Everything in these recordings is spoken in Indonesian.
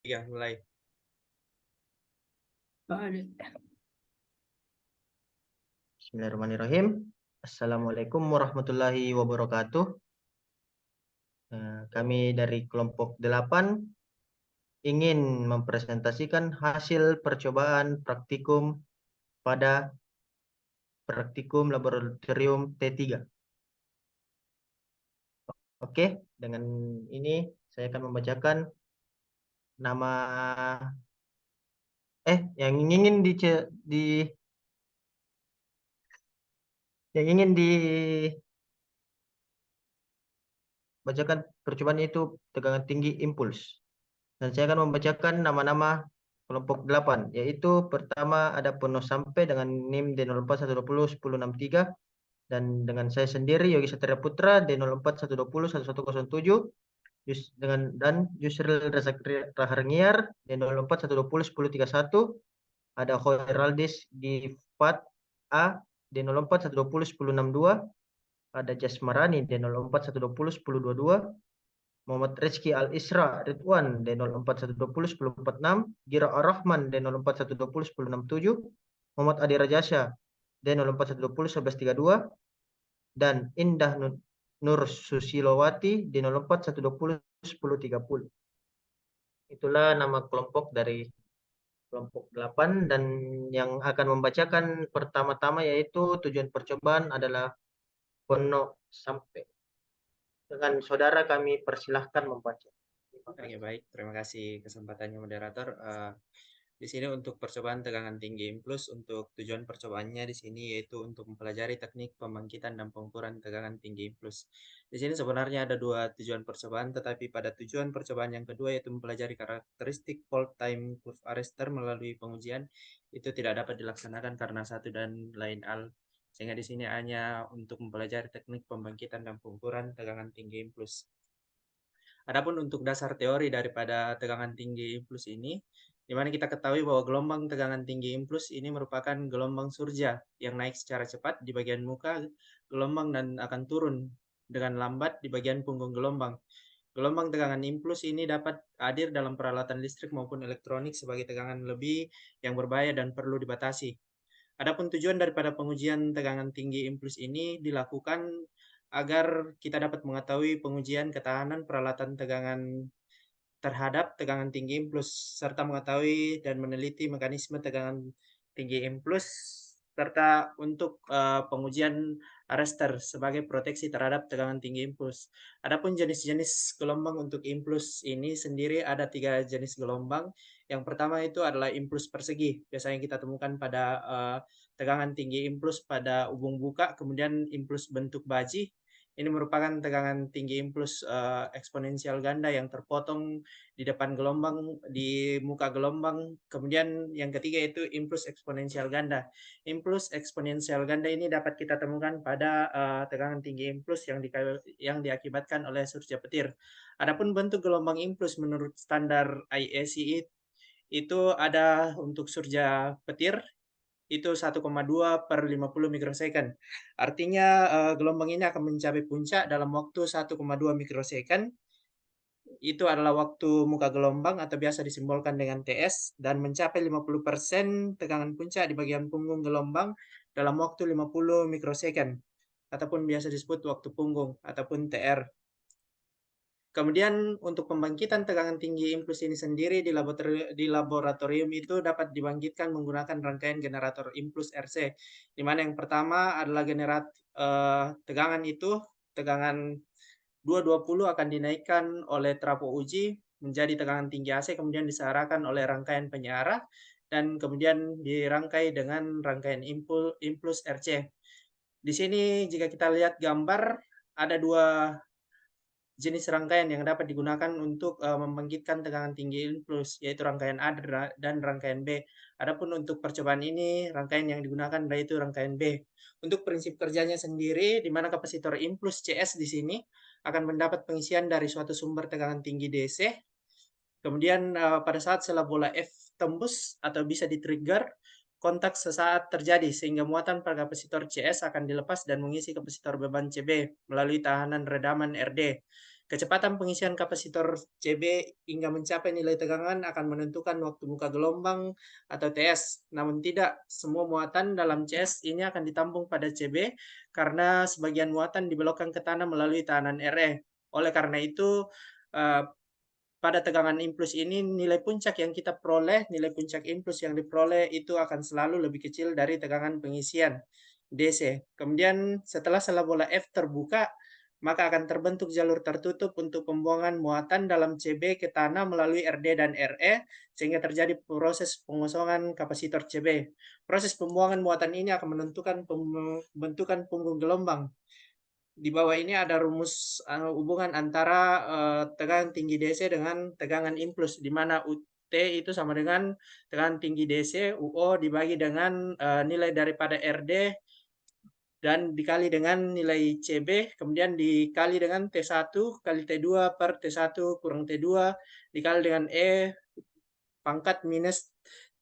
Ya, mulai. Bismillahirrahmanirrahim. Assalamualaikum warahmatullahi wabarakatuh. Kami dari kelompok 8 ingin mempresentasikan hasil percobaan praktikum pada praktikum laboratorium T3. Oke, dengan ini saya akan membacakan nama yang ingin dibacakan percobaan itu tegangan tinggi impuls. Dan saya akan membacakan nama-nama kelompok 8, yaitu pertama ada Pono Sampai dengan NIM D04120163 dan dengan saya sendiri Yogi Satria Putra D04120107 dan Yusril Razak Raharniar D04120131, ada Hoiraldis Gifat A D04120162, ada Jasmarani D04120122, Muhammad Rizky Al-Isra Ridwan D04120146, Gira Ar-Rahman D04120167, Muhammad Adi Rajasya D0412011132, dan Indah Nur Susilowati D0412011030. Itulah nama kelompok dari kelompok 8, dan yang akan membacakan pertama-tama yaitu tujuan percobaan adalah Pono Sampai. Dengan saudara kami persilahkan membaca. Oke, baik. Terima kasih kesempatannya moderator. Di sini untuk percobaan tegangan tinggi impuls, untuk tujuan percobaannya di sini yaitu untuk mempelajari teknik pembangkitan dan pengukuran tegangan tinggi impuls. Di sini sebenarnya ada dua tujuan percobaan, tetapi pada tujuan percobaan yang kedua yaitu mempelajari karakteristik fault time curve arrestor melalui pengujian, itu tidak dapat dilaksanakan karena satu dan lain hal. Sehingga di sini hanya untuk mempelajari teknik pembangkitan dan pengukuran tegangan tinggi impuls. Adapun untuk dasar teori daripada tegangan tinggi impuls ini, di mana kita ketahui bahwa gelombang tegangan tinggi impuls ini merupakan gelombang surja yang naik secara cepat di bagian muka gelombang dan akan turun dengan lambat di bagian punggung gelombang. Gelombang tegangan impuls ini dapat hadir dalam peralatan listrik maupun elektronik sebagai tegangan lebih yang berbahaya dan perlu dibatasi. Adapun tujuan daripada pengujian tegangan tinggi impuls ini dilakukan agar kita dapat mengetahui pengujian ketahanan peralatan tegangan terhadap tegangan tinggi impuls, serta mengetahui dan meneliti mekanisme tegangan tinggi impuls, serta untuk pengujian arrestor sebagai proteksi terhadap tegangan tinggi impuls. Adapun jenis-jenis gelombang untuk impuls ini sendiri ada 3 jenis gelombang. Yang pertama itu adalah impuls persegi, biasanya kita temukan pada tegangan tinggi impuls pada hubung buka, kemudian impuls bentuk baji. Ini merupakan tegangan tinggi impuls eksponensial ganda yang terpotong di depan gelombang, di muka gelombang. Kemudian yang ketiga itu impuls eksponensial ganda. Impuls eksponensial ganda ini dapat kita temukan pada tegangan tinggi impuls yang diakibatkan oleh surja petir. Adapun bentuk gelombang impuls menurut standar IEC itu ada untuk surja petir itu 1,2 per 50 mikrosecond. Artinya gelombang ini akan mencapai puncak dalam waktu 1,2 mikrosecond. Itu adalah waktu muka gelombang atau biasa disimbolkan dengan TS, dan mencapai 50% tegangan puncak di bagian punggung gelombang dalam waktu 50 mikrosecond ataupun biasa disebut waktu punggung ataupun TR. Kemudian untuk pembangkitan tegangan tinggi impuls ini sendiri di laboratorium itu dapat dibangkitkan menggunakan rangkaian generator impuls RC, di mana yang pertama adalah tegangan 220 akan dinaikkan oleh trafo uji menjadi tegangan tinggi AC, kemudian disearahkan oleh rangkaian penyearah dan kemudian dirangkai dengan rangkaian impuls RC. Di sini jika kita lihat gambar ada 2 jenis rangkaian yang dapat digunakan untuk membangkitkan tegangan tinggi impuls, yaitu rangkaian A dan rangkaian B. Adapun untuk percobaan ini, rangkaian yang digunakan yaitu rangkaian B. Untuk prinsip kerjanya sendiri, di mana kapasitor impuls CS di sini akan mendapat pengisian dari suatu sumber tegangan tinggi DC. Kemudian pada saat sela bola F tembus atau bisa di-trigger, kontak sesaat terjadi sehingga muatan pada kapasitor CS akan dilepas dan mengisi kapasitor beban CB melalui tahanan redaman RD. Kecepatan pengisian kapasitor CB hingga mencapai nilai tegangan akan menentukan waktu buka gelombang atau TS. Namun tidak semua muatan dalam CS ini akan ditampung pada CB karena sebagian muatan dibelokkan ke tanah melalui tekanan RE. Oleh karena itu, pada tegangan impuls ini nilai puncak yang kita peroleh, nilai puncak impuls yang diperoleh itu akan selalu lebih kecil dari tegangan pengisian DC. Kemudian setelah sela bola F terbuka, maka akan terbentuk jalur tertutup untuk pembuangan muatan dalam CB ke tanah melalui RD dan RE, sehingga terjadi proses pengosongan kapasitor CB. Proses pembuangan muatan ini akan menentukan pembentukan punggung gelombang. Di bawah ini ada rumus hubungan antara tegangan tinggi DC dengan tegangan impuls, di mana UT itu sama dengan tegangan tinggi DC, UO dibagi dengan nilai daripada RD dan dikali dengan nilai CB, kemudian dikali dengan T1 kali T2 per T1 kurang T2, dikali dengan E pangkat minus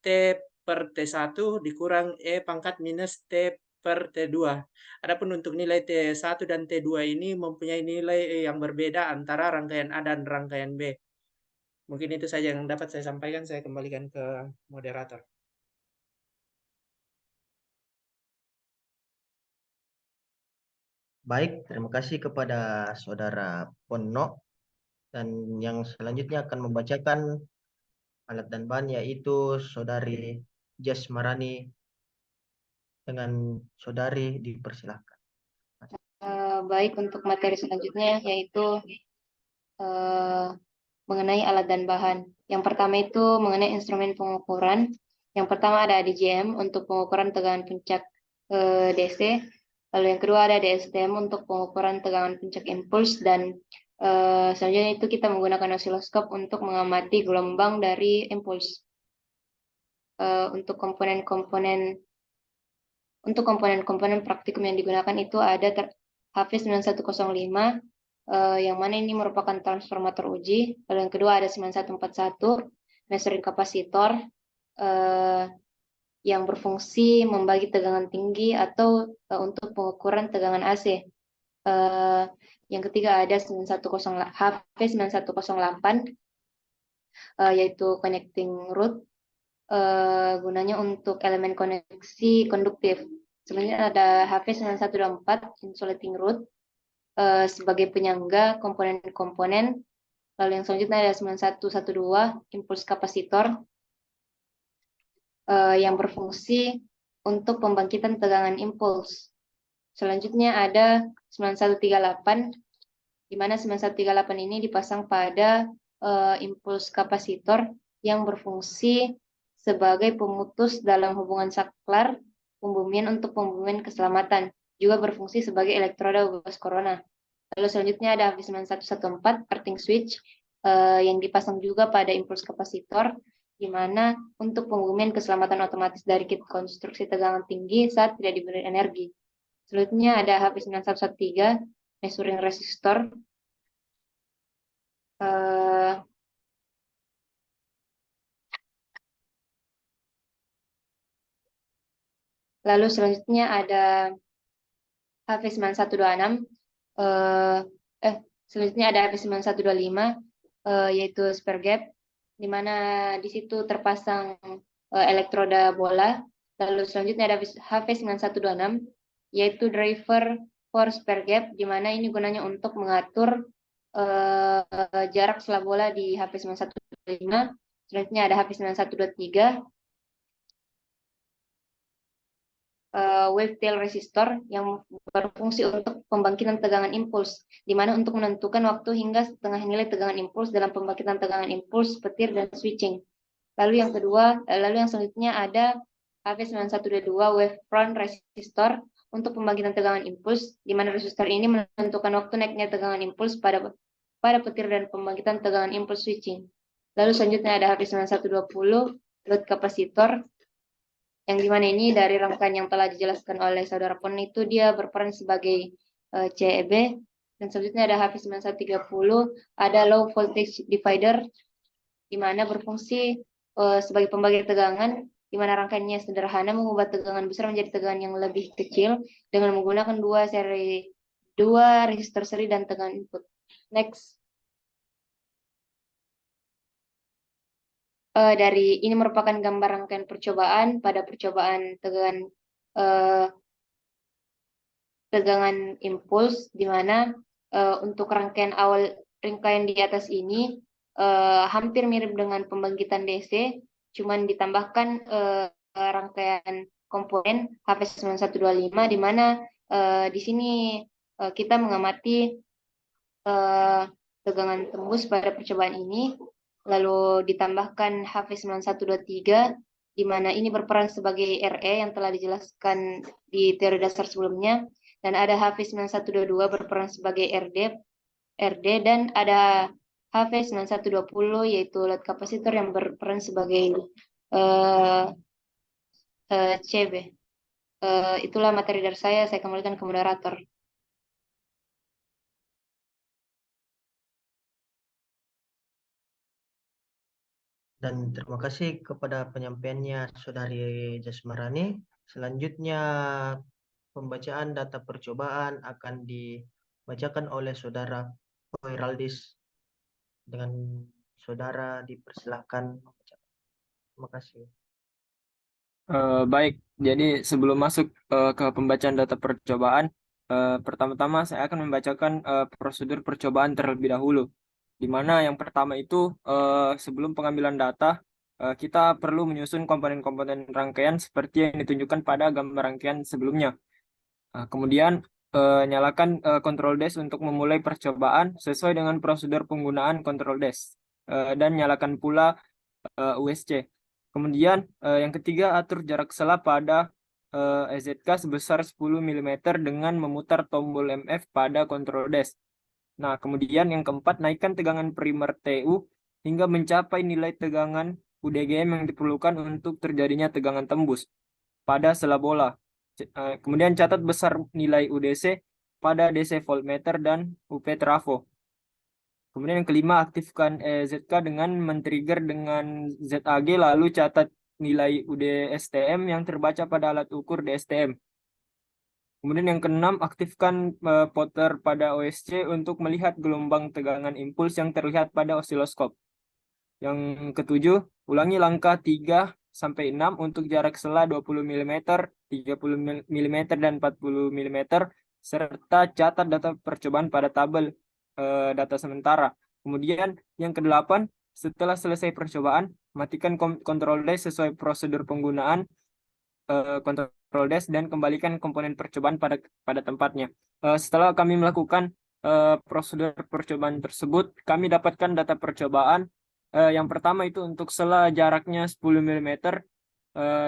T per T1 dikurang E pangkat minus T per T2. Adapun untuk nilai T1 dan T2 ini mempunyai nilai yang berbeda antara rangkaian A dan rangkaian B. Mungkin itu saja yang dapat saya sampaikan, saya kembalikan ke moderator. Baik, terima kasih kepada Saudara Ponno. Dan yang selanjutnya akan membacakan alat dan bahan yaitu Saudari Jasmarani. Dengan Saudari dipersilahkan. Baik, untuk materi selanjutnya yaitu mengenai alat dan bahan. Yang pertama itu mengenai instrumen pengukuran. Yang pertama ada DJM untuk pengukuran tegangan puncak DC. Lalu yang kedua ada DSTM untuk pengukuran tegangan puncak impuls, dan selanjutnya itu kita menggunakan osiloskop untuk mengamati gelombang dari impuls. Untuk komponen praktikum yang digunakan itu ada HV9105, yang mana ini merupakan transformator uji. Lalu yang kedua ada 9141 measuring kapasitor, yang berfungsi membagi tegangan tinggi atau untuk pengukuran tegangan AC. Yang ketiga ada HV9108, yaitu connecting rod, gunanya untuk elemen koneksi konduktif. Selanjutnya ada HV9124 insulating rod, sebagai penyangga komponen-komponen. Lalu yang selanjutnya ada 9112 impuls kapasitor, yang berfungsi untuk pembangkitan tegangan impuls. Selanjutnya ada 9138, di mana 9138 ini dipasang pada impuls kapasitor yang berfungsi sebagai pemutus dalam hubungan saklar pembumian untuk pembumian keselamatan, juga berfungsi sebagai elektroda bus corona. Lalu selanjutnya ada HV9114 earthing switch, yang dipasang juga pada impuls kapasitor, di mana untuk pembumian keselamatan otomatis dari kit konstruksi tegangan tinggi saat tidak diberi energi. Selanjutnya ada HV9113 measuring resistor, lalu selanjutnya ada HV9126, selanjutnya ada HV9125, yaitu spare gap, di mana di situ terpasang elektroda bola. Lalu selanjutnya ada HV9126, yaitu driver for spare gap, di mana ini gunanya untuk mengatur jarak sela bola di HV9125. Selanjutnya ada HV9123, wave tail resistor, yang berfungsi untuk pembangkitan tegangan impuls, di mana untuk menentukan waktu hingga setengah nilai tegangan impuls dalam pembangkitan tegangan impuls, petir, dan switching. Lalu yang selanjutnya ada HV9122 wave front resistor untuk pembangkitan tegangan impuls, di mana resistor ini menentukan waktu naiknya tegangan impuls pada petir dan pembangkitan tegangan impuls switching. Lalu selanjutnya ada HV9120 load kapasitor, yang dimana ini dari rangkaian yang telah dijelaskan oleh Saudara Pon itu dia berperan sebagai CEB. Dan selanjutnya ada HV9130, ada low voltage divider, di mana berfungsi sebagai pembagi tegangan, di mana rangkaiannya sederhana, mengubah tegangan besar menjadi tegangan yang lebih kecil dengan menggunakan dua resistor seri dan tegangan input. Next. Dari ini merupakan gambar rangkaian percobaan pada percobaan tegangan impuls, di mana untuk rangkaian di atas ini hampir mirip dengan pembangkitan DC, cuman ditambahkan rangkaian komponen HV9125, di mana di sini kita mengamati tegangan tembus pada percobaan ini, lalu ditambahkan HV9123, di mana ini berperan sebagai RE yang telah dijelaskan di teori dasar sebelumnya, dan ada HV9122 berperan sebagai RD, dan ada HV9120 yaitu load kapasitor yang berperan sebagai CB. Itulah materi dari saya kembalikan ke moderator. Dan terima kasih kepada penyampaiannya Saudari Jasmarani. Selanjutnya pembacaan data percobaan akan dibacakan oleh Saudara Hoiraldis. Dengan Saudara dipersilahkan membacakan. Terima kasih. Baik, jadi sebelum masuk ke pembacaan data percobaan, pertama-tama saya akan membacakan prosedur percobaan terlebih dahulu. Di mana yang pertama itu sebelum pengambilan data, kita perlu menyusun komponen-komponen rangkaian seperti yang ditunjukkan pada gambar rangkaian sebelumnya. Kemudian nyalakan control dash untuk memulai percobaan sesuai dengan prosedur penggunaan control dash, dan nyalakan pula USC. Kemudian yang ketiga, atur jarak sela pada EZK sebesar 10 mm dengan memutar tombol MF pada control dash. Nah, kemudian yang keempat, naikkan tegangan primer TU hingga mencapai nilai tegangan UDGM yang diperlukan untuk terjadinya tegangan tembus pada sela bola. Kemudian catat besar nilai UDC pada DC voltmeter dan UP trafo. Kemudian yang kelima, aktifkan ZK dengan men-trigger dengan ZAG, lalu catat nilai UDSTM yang terbaca pada alat ukur DSTM. Kemudian yang keenam, aktifkan potter pada OSC untuk melihat gelombang tegangan impuls yang terlihat pada osiloskop. Yang ketujuh, ulangi langkah 3-6 untuk jarak sela 20 mm, 30 mm, dan 40 mm, serta catat data percobaan pada tabel data sementara. Kemudian yang kedelapan, setelah selesai percobaan, matikan control dash sesuai prosedur penggunaan control dash dan kembalikan komponen percobaan pada tempatnya. Setelah kami melakukan prosedur percobaan tersebut, kami dapatkan data percobaan. Yang pertama itu untuk sela jaraknya 10 mm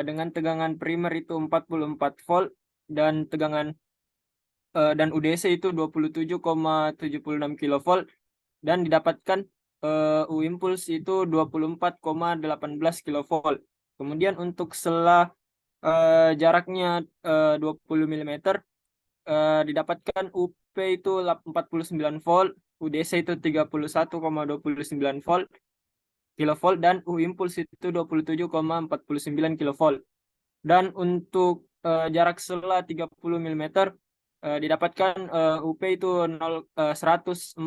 dengan tegangan primer itu 44 volt dan tegangan dan UDC itu 27,76 kV, dan didapatkan U impuls itu 24,18 kV. Kemudian untuk sela jaraknya 20 mm didapatkan UP itu 49 volt, UDC itu 31,29 volt kilovolt, dan U impuls itu 27,49 kilovolt. Dan untuk jarak sela 30 mm didapatkan UP itu 104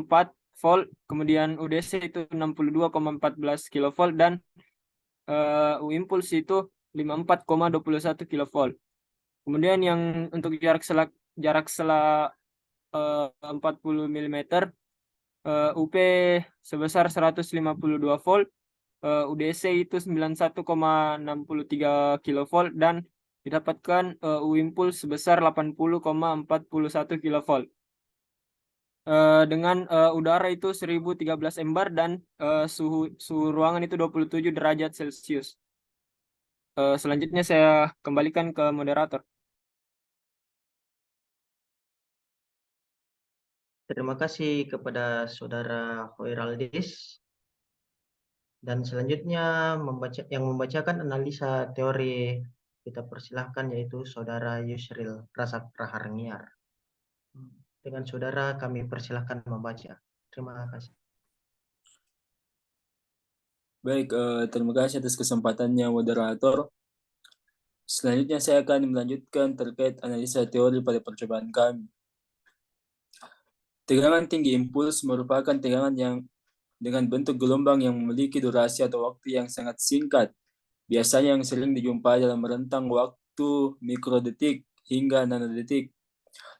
volt, kemudian UDC itu 62,14 kilovolt, dan U impuls itu 54,21 kilovolt. Kemudian yang untuk jarak sela 40 mm UP sebesar 152 volt, UDC itu 91,63 kilovolt, dan didapatkan U impuls sebesar 80,41 kilovolt. Dengan udara itu 1013 embar dan suhu ruangan itu 27 derajat Celcius. Selanjutnya saya kembalikan ke moderator. Terima kasih kepada Saudara Hoiraldis. Dan selanjutnya yang membacakan analisa teori kita persilahkan yaitu Saudara Yusril Rasak Raharniar. Dengan Saudara kami persilahkan membaca. Terima kasih. Baik, terima kasih atas kesempatannya moderator. Selanjutnya saya akan melanjutkan terkait analisa teori pada percobaan kami. Tegangan tinggi impuls merupakan tegangan yang dengan bentuk gelombang yang memiliki durasi atau waktu yang sangat singkat, biasanya yang sering dijumpai dalam rentang waktu mikrodetik hingga nanodetik.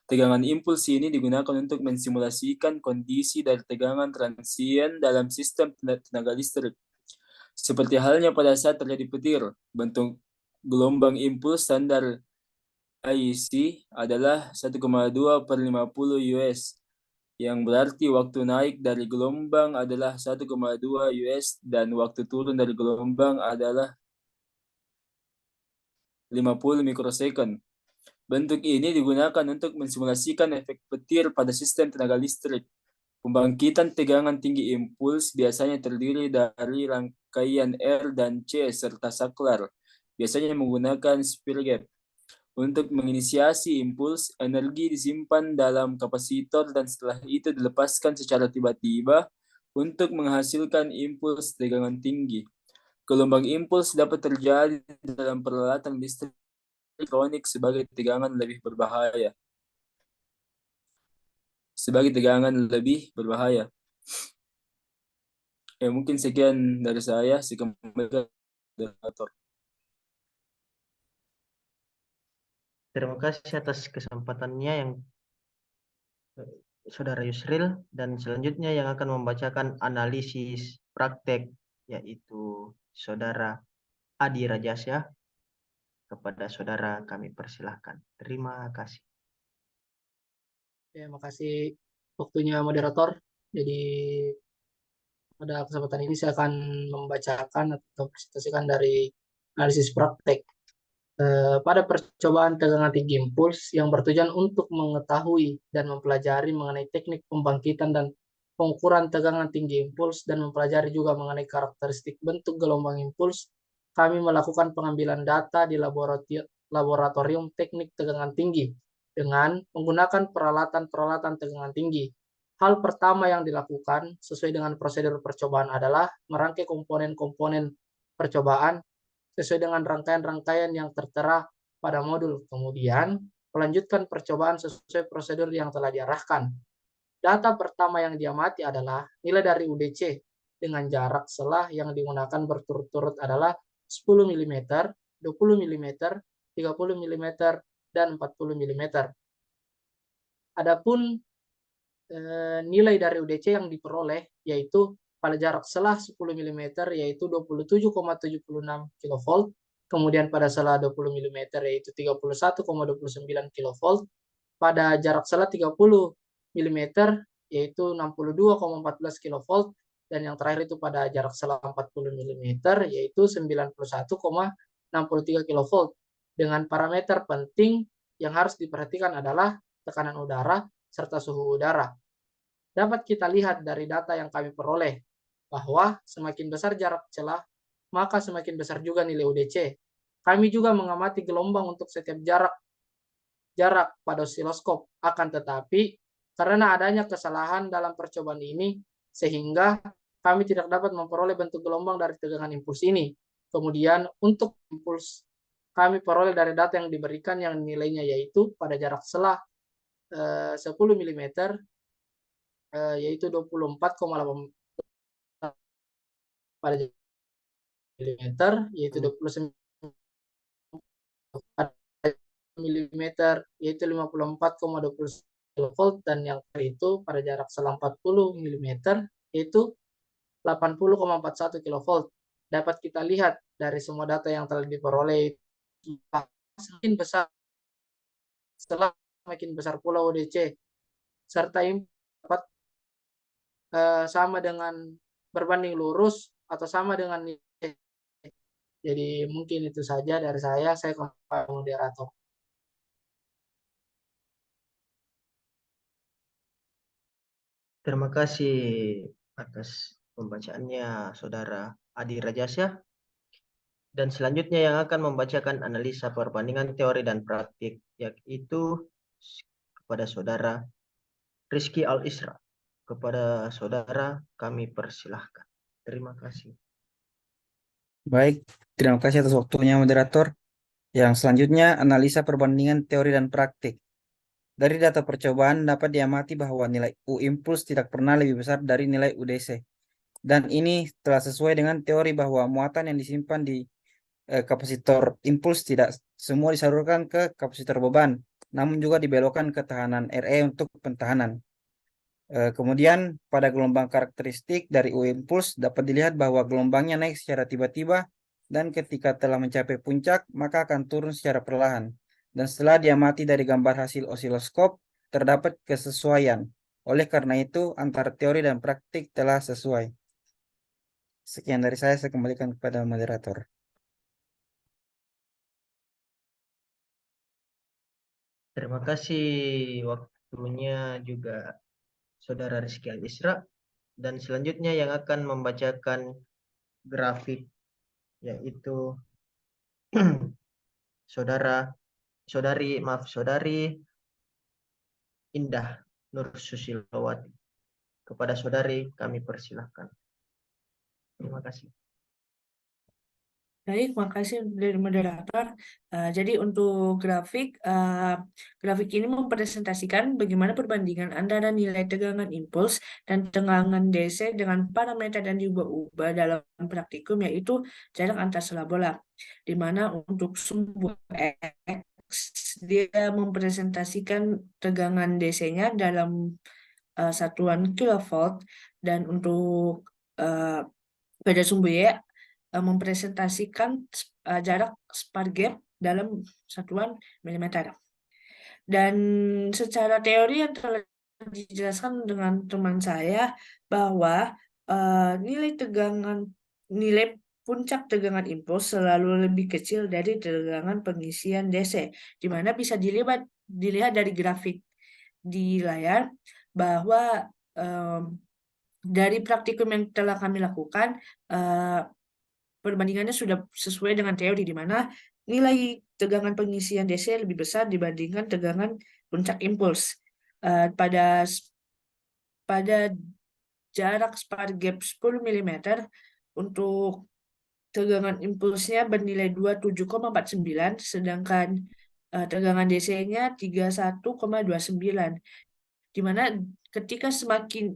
Tegangan impuls ini digunakan untuk mensimulasikan kondisi dari tegangan transien dalam sistem tenaga listrik. Seperti halnya pada saat terjadi petir, bentuk gelombang impuls standar IEC adalah 1,2/50 US, yang berarti waktu naik dari gelombang adalah 1,2 US dan waktu turun dari gelombang adalah 50 mikrosecond. Bentuk ini digunakan untuk mensimulasikan efek petir pada sistem tenaga listrik. Pembangkitan tegangan tinggi impuls biasanya terdiri dari rangkaian R dan C serta saklar, biasanya menggunakan sphere gap. Untuk menginisiasi impuls, energi disimpan dalam kapasitor dan setelah itu dilepaskan secara tiba-tiba untuk menghasilkan impuls tegangan tinggi. Gelombang impuls dapat terjadi dalam peralatan listrik elektronik sebagai tegangan lebih berbahaya. Mungkin sekian dari saya. Kembali moderator. Terima kasih atas kesempatannya yang Saudara Yusril, dan selanjutnya yang akan membacakan analisis praktek yaitu Saudara Adi Rajasya. Kepada saudara kami persilahkan. Terima kasih. Terima kasih waktunya moderator. Jadi pada kesempatan ini saya akan membacakan atau presentasikan dari analisis praktek pada percobaan tegangan tinggi impuls yang bertujuan untuk mengetahui dan mempelajari mengenai teknik pembangkitan dan pengukuran tegangan tinggi impuls dan mempelajari juga mengenai karakteristik bentuk gelombang impuls. Kami melakukan pengambilan data di laboratorium teknik tegangan tinggi dengan menggunakan peralatan-peralatan tegangan tinggi. Hal pertama yang dilakukan sesuai dengan prosedur percobaan adalah merangkai komponen-komponen percobaan sesuai dengan rangkaian-rangkaian yang tertera pada modul. Kemudian, melanjutkan percobaan sesuai prosedur yang telah diarahkan. Data pertama yang diamati adalah nilai dari UDC dengan jarak selah yang digunakan berturut-turut adalah 10 mm, 20 mm, 30 mm, dan 40 mm. Adapun nilai dari UDC yang diperoleh yaitu pada jarak selah 10 mm yaitu 27,76 kV, kemudian pada selah 20 mm yaitu 31,29 kV, pada jarak selah 30 mm yaitu 62,14 kV, dan yang terakhir itu pada jarak selah 40 mm yaitu 91,63 kV. Dengan parameter penting yang harus diperhatikan adalah tekanan udara serta suhu udara. Dapat kita lihat dari data yang kami peroleh bahwa semakin besar jarak celah, maka semakin besar juga nilai UDC. Kami juga mengamati gelombang untuk setiap jarak pada osiloskop. Akan tetapi, karena adanya kesalahan dalam percobaan ini, sehingga kami tidak dapat memperoleh bentuk gelombang dari tegangan impuls ini. Kemudian, untuk impuls, kami peroleh dari data yang diberikan yang nilainya yaitu pada jarak selah 10 mm, yaitu 24,8 pada mm yaitu 29 mm yaitu 54,20 kV, dan yang itu pada jarak selang 40 mm yaitu 80,41 kV. Dapat kita lihat dari semua data yang telah diperoleh semakin besar setelah semakin besar pula UDC serta dapat sama dengan berbanding lurus atau sama dengan nilai. Jadi mungkin itu saja dari saya kembali moderator. Terima kasih atas pembacaannya Saudara Adi Rajasya. Dan selanjutnya yang akan membacakan analisa perbandingan teori dan praktik yaitu kepada Saudara Rizky Al-Isra. Kepada saudara kami persilahkan. Terima kasih. Baik, terima kasih atas waktunya moderator. Yang selanjutnya analisa perbandingan teori dan praktik. Dari data percobaan dapat diamati bahwa nilai U impuls tidak pernah lebih besar dari nilai UDC. Dan ini telah sesuai dengan teori bahwa muatan yang disimpan di kapasitor impuls tidak semua disalurkan ke kapasitor beban, namun juga dibelokkan ke tekanan RE untuk pentahanan. Kemudian pada gelombang karakteristik dari U impuls dapat dilihat bahwa gelombangnya naik secara tiba-tiba dan ketika telah mencapai puncak maka akan turun secara perlahan. Dan setelah diamati dari gambar hasil osiloskop terdapat kesesuaian. Oleh karena itu antara teori dan praktik telah sesuai. Sekian dari saya kembalikan kepada moderator. Terima kasih waktunya juga Saudara Rizky Al-Isra. Dan selanjutnya yang akan membacakan grafik yaitu Saudari Indah Nur Susilowati. Kepada saudari kami persilahkan. Terima kasih. Baik, makasih dari moderator. Jadi untuk grafik ini mempresentasikan bagaimana perbandingan antara nilai tegangan impuls dan tegangan DC dengan parameter dan diubah-ubah dalam praktikum, yaitu jarak antar sela bola. Di mana untuk sumbu X dia mempresentasikan tegangan DC-nya dalam satuan kilovolt, dan untuk pada sumbu Y mempresentasikan jarak spark gap dalam satuan milimeter. Dan secara teori yang telah dijelaskan dengan teman saya bahwa nilai puncak tegangan impuls selalu lebih kecil dari tegangan pengisian DC, di mana bisa dilihat dari grafik di layar bahwa dari praktikum yang telah kami lakukan, perbandingannya sudah sesuai dengan teori, di mana nilai tegangan pengisian DC lebih besar dibandingkan tegangan puncak impuls. Pada jarak spark gap 10 mm untuk tegangan impulsnya bernilai 27,49, sedangkan tegangan DC-nya 31,29, di mana ketika semakin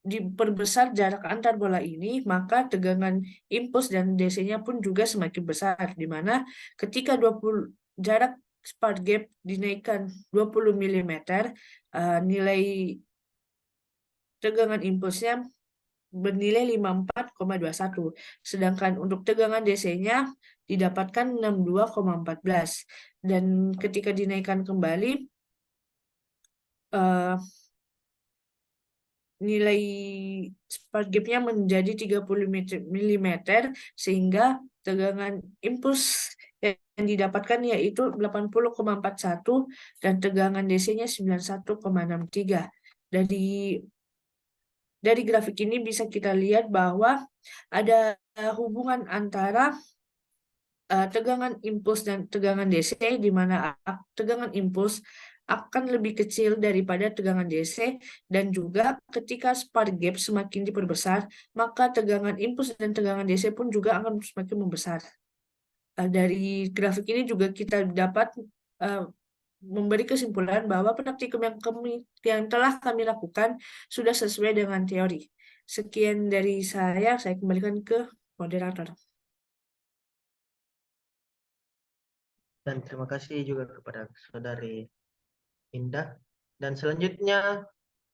diperbesar jarak antar bola ini, maka tegangan impuls dan DC-nya pun juga semakin besar, di mana ketika jarak spark gap dinaikkan 20 mm, nilai tegangan impulsnya bernilai 54,21, sedangkan untuk tegangan DC-nya didapatkan 62,14, dan ketika dinaikkan kembali nilai spark gap-nya menjadi 30 mm, sehingga tegangan impuls yang didapatkan yaitu 80,41 dan tegangan DC-nya 91,63. Dari grafik ini bisa kita lihat bahwa ada hubungan antara tegangan impuls dan tegangan DC, di mana tegangan impuls akan lebih kecil daripada tegangan DC, dan juga ketika spark gap semakin diperbesar, maka tegangan impuls dan tegangan DC pun juga akan semakin membesar. Dari grafik ini juga kita dapat memberi kesimpulan bahwa praktikum yang telah kami lakukan sudah sesuai dengan teori. Sekian dari saya kembalikan ke moderator. Dan terima kasih juga kepada saudari Indah. Dan selanjutnya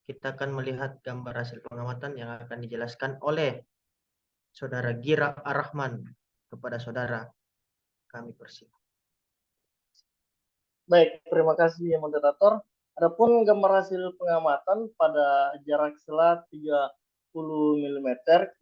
kita akan melihat gambar hasil pengamatan yang akan dijelaskan oleh saudara Gira Ar-Rahman. Kepada saudara kami persilahkan. Baik, terima kasih ya moderator. Adapun gambar hasil pengamatan pada jarak sela 30 mm,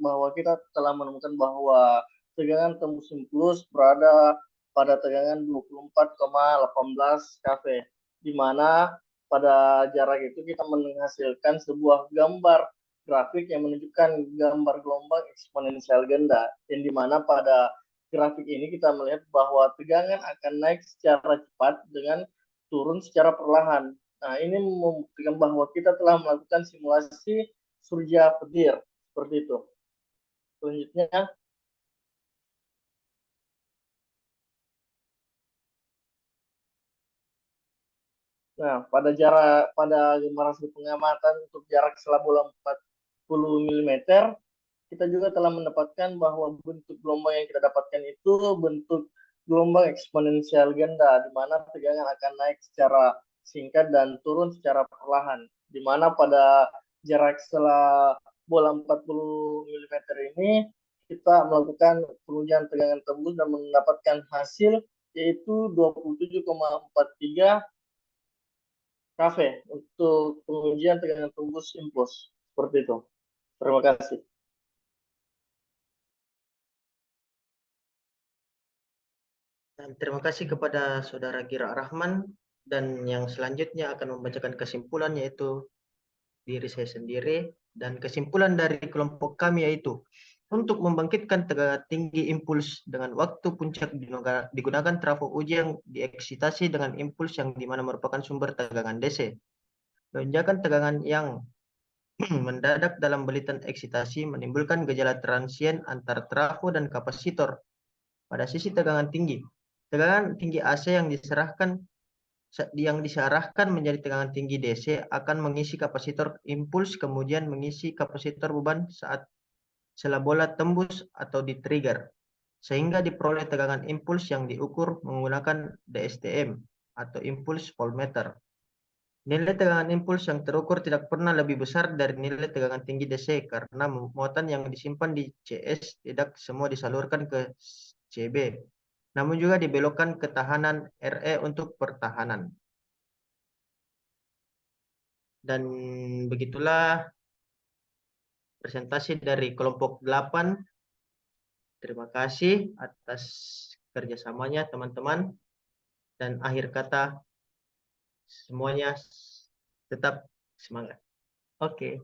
bahwa kita telah menemukan bahwa tegangan tembus impuls berada pada tegangan 24,18 kV, di mana pada jarak itu kita menghasilkan sebuah gambar grafik yang menunjukkan gambar gelombang eksponensial ganda, yang dimana pada grafik ini kita melihat bahwa tegangan akan naik secara cepat dengan turun secara perlahan. Nah, ini membuktikan bahwa kita telah melakukan simulasi surya petir seperti itu. Selanjutnya, Nah, pada gambar hasil pengamatan untuk jarak selah bola 40 mm, kita juga telah mendapatkan bahwa bentuk gelombang yang kita dapatkan itu bentuk gelombang eksponensial ganda, di mana tegangan akan naik secara singkat dan turun secara perlahan. Di mana pada jarak selah bola 40 mm ini, kita melakukan pengujian tegangan tembus dan mendapatkan hasil yaitu 27,43 KV untuk pengujian tegangan tembus impuls. Seperti itu. Terima kasih. Dan terima kasih kepada Saudara Gira Rahman, dan yang selanjutnya akan membacakan kesimpulan yaitu diri saya sendiri, dan kesimpulan dari kelompok kami yaitu untuk membangkitkan tegangan tinggi impuls dengan waktu puncak digunakan trafo uji yang dieksitasi dengan impuls yang dimana merupakan sumber tegangan DC. Lonjakan tegangan yang mendadak dalam belitan eksitasi menimbulkan gejala transien antar trafo dan kapasitor pada sisi tegangan tinggi. Tegangan tinggi AC yang diarahkan menjadi tegangan tinggi DC akan mengisi kapasitor impuls, kemudian mengisi kapasitor beban saat selah bola tembus atau di-trigger, sehingga diperoleh tegangan impuls yang diukur menggunakan DSTM atau impuls voltmeter. Nilai tegangan impuls yang terukur tidak pernah lebih besar dari nilai tegangan tinggi DC karena muatan yang disimpan di CS tidak semua disalurkan ke CB, namun juga dibelokkan ke tahanan RE untuk pertahanan. Dan begitulah presentasi dari kelompok 8. Terima kasih atas kerjasamanya teman-teman. Dan akhir kata, semuanya tetap semangat. Oke.